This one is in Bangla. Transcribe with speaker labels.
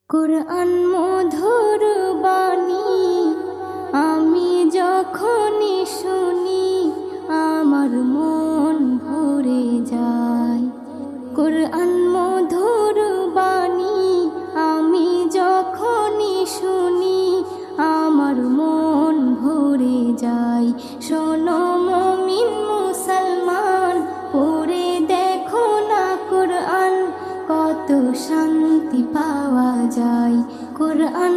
Speaker 1: কুরআন মধুর বাণী আমি যখনই শুনি আমার মন ভরে যায়। কুরআন মধুর বাণী আমি যখনই শুনি আমার মন ভরে যায়। শোনো মুমিন মুসলমান, পড়ে দেখো না কুরআন, কত শান্তি পাওয়া যায়। কুরআন